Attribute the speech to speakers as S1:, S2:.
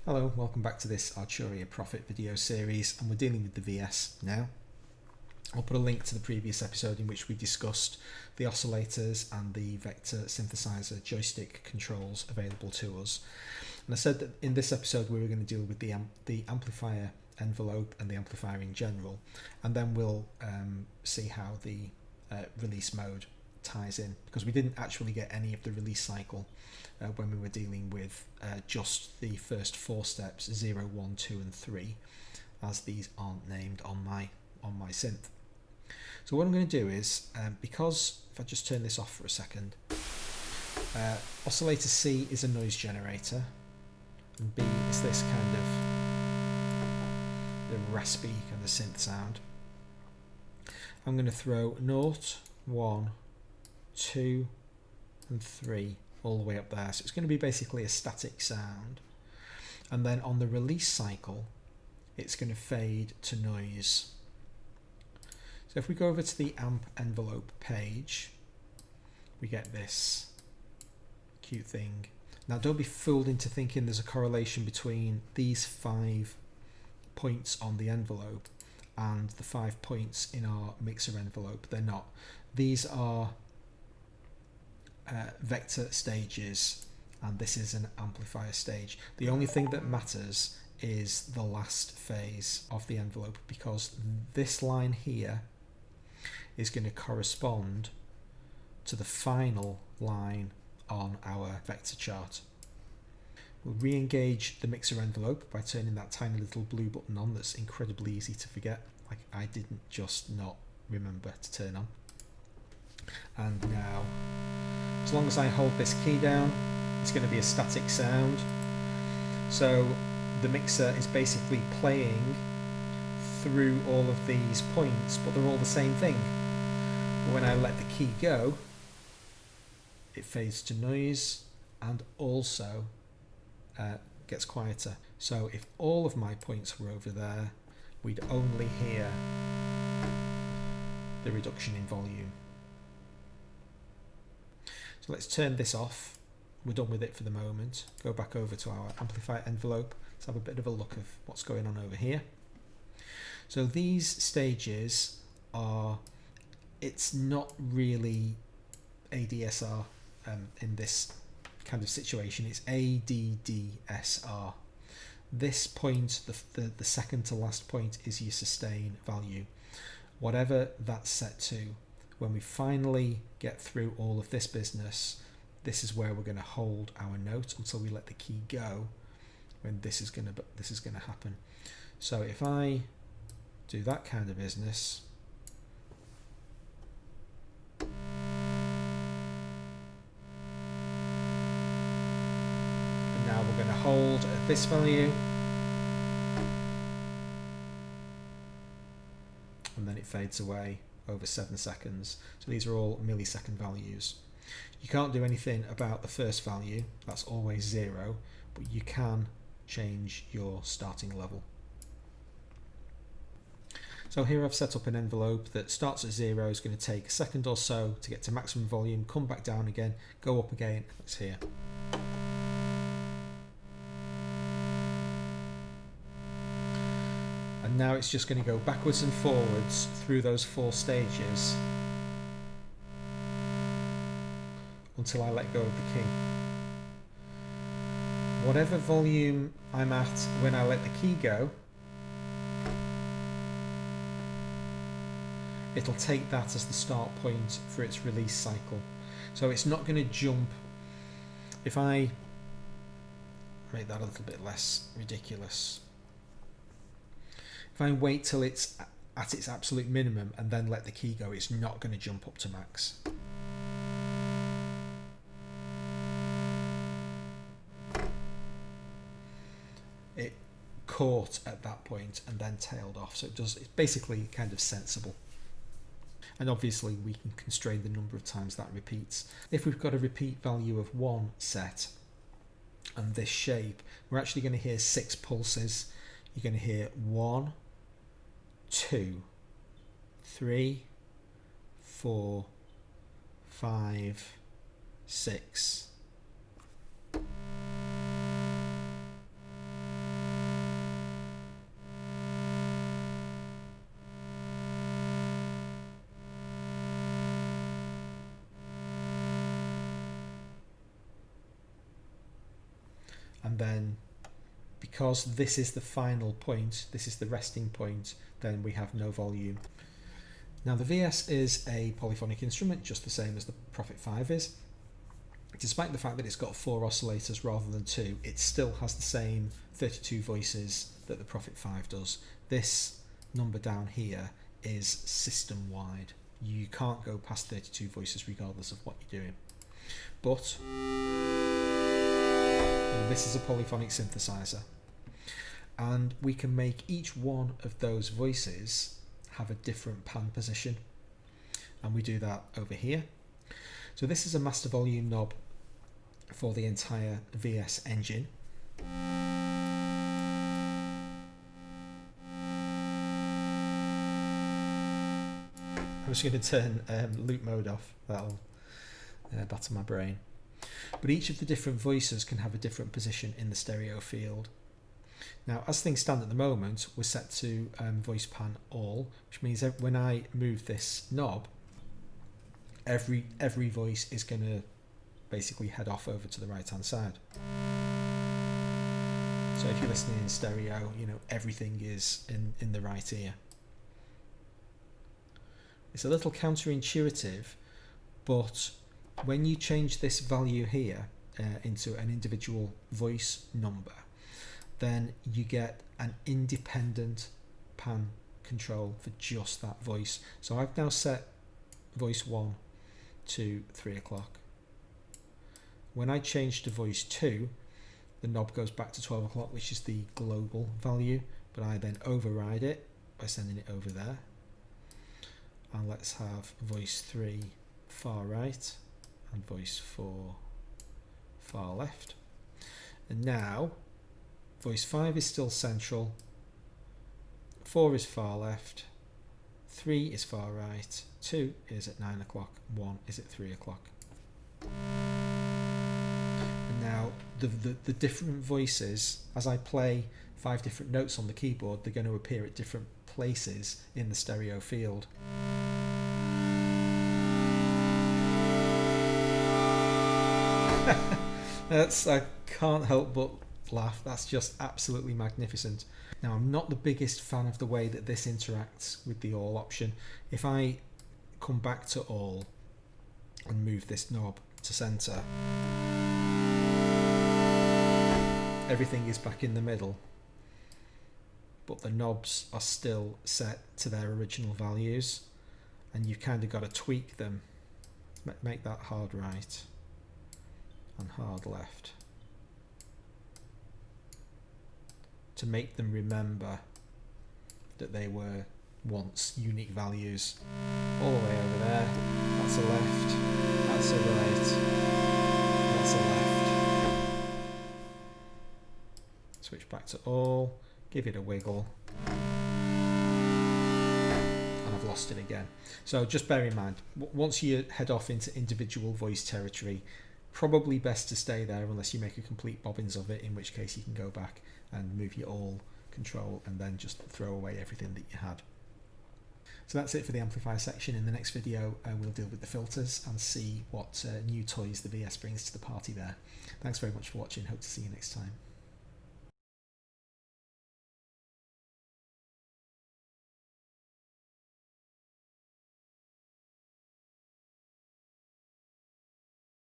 S1: Hello, welcome back to this Arturia Profit video series, and we're dealing with the VS now. I'll put a link to the previous episode in which we discussed the oscillators and the vector synthesizer joystick controls available to us. And I said that in this episode we were going to deal with the amplifier envelope and the amplifier in general, and then we'll see how the release mode ties in, because we didn't actually get any of the release cycle when we were dealing with just the first four steps, 0, 1, 2 and 3, as these aren't named on my synth. So what I'm going to do is, because if I just turn this off for a second, oscillator C is a noise generator and B is this kind of the raspy kind of synth sound. I'm going to throw 0, 1, 2 and 3 all the way up there, so it's going to be basically a static sound, and then on the release cycle it's going to fade to noise. So if we go over to the amp envelope page, we get this cute thing. Now don't be fooled into thinking there's a correlation between these 5 points on the envelope and the 5 points in our mixer envelope. They're not. These are vector stages, and this is an amplifier stage. The only thing that matters is the last phase of the envelope, because this line here is going to correspond to the final line on our vector chart. We'll re-engage the mixer envelope by turning that tiny little blue button on that's incredibly easy to forget, like I didn't just not remember to turn on. And now, as long as I hold this key down, it's going to be a static sound. So the mixer is basically playing through all of these points, but they're all the same thing. When I let the key go, it fades to noise and also gets quieter. So if all of my points were over there, we'd only hear the reduction in volume. So let's turn this off. We're done with it for the moment. Go back over to our amplifier envelope. Let's have a bit of a look of what's going on over here. So these stages are, it's not really ADSR in this kind of situation. It's ADDSR. This point, the second to last point, is your sustain value. Whatever that's set to, when we finally get through all of this business, this is where we're going to hold our note until we let the key go, when this is going to happen. So if I do that kind of business, and now we're going to hold at this value, and then it fades away over 7 seconds. So these are all millisecond values. You can't do anything about the first value, that's always 0, but you can change your starting level. So here I've set up an envelope that starts at 0, is going to take a second or so to get to maximum volume, come back down again, go up again. It's here. And now it's just going to go backwards and forwards through those 4 stages until I let go of the key. Whatever volume I'm at when I let the key go, it'll take that as the start point for its release cycle. So it's not going to jump. If I make that a little bit less ridiculous, if I wait till it's at its absolute minimum and then let the key go, it's not going to jump up to max. It caught at that point and then tailed off, so it's basically kind of sensible. And obviously we can constrain the number of times that repeats. If we've got a repeat value of 1 set and this shape, we're actually going to hear 6 pulses. You're going to hear 1, 2, 3, 4, 5, 6. then because this is the final point, this is the resting point, then we have no volume. Now the VS is a polyphonic instrument, just the same as the Prophet 5 is. Despite the fact that it's got 4 oscillators rather than 2, it still has the same 32 voices that the Prophet 5 does. This number down here is system-wide. You can't go past 32 voices regardless of what you're doing. But this is a polyphonic synthesizer, and we can make each one of those voices have a different pan position, and we do that over here. So this is a master volume knob for the entire VS engine. I'm just going to turn loop mode off, that'll batter my brain. But each of the different voices can have a different position in the stereo field. Now, as things stand at the moment, we're set to voice pan all, which means that when I move this knob, every voice is going to basically head off over to the right hand side. So if you're listening in stereo, you know, everything is in the right ear. It's a little counterintuitive, but when you change this value here into an individual voice number, then you get an independent pan control for just that voice. So I've now set voice 1 to 3 o'clock. When I change to voice 2, the knob goes back to 12 o'clock, which is the global value, but I then override it by sending it over there. And let's have voice 3 far right and voice 4 far left. And now voice 5 is still central, 4 is far left, 3 is far right, 2 is at 9 o'clock, 1 is at 3 o'clock. And now the different voices, as I play 5 different notes on the keyboard, they're going to appear at different places in the stereo field. I can't help but laugh. That's just absolutely magnificent. Now, I'm not the biggest fan of the way that this interacts with the all option. If I come back to all and move this knob to center, everything is back in the middle, but the knobs are still set to their original values, and you've kind of got to tweak them, make that hard right and hard left to make them remember that they were once unique values. All the way over there, that's a left, that's a right, that's a left. Switch back to all, give it a wiggle, and I've lost it again. So just bear in mind, once you head off into individual voice territory, probably best to stay there unless you make a complete bobbins of it, in which case you can go back and move your all control and then just throw away everything that you had. So that's it for the amplifier section. In the next video we'll deal with the filters and see what new toys the VS brings to the party there. Thanks very much for watching, hope to see you next time.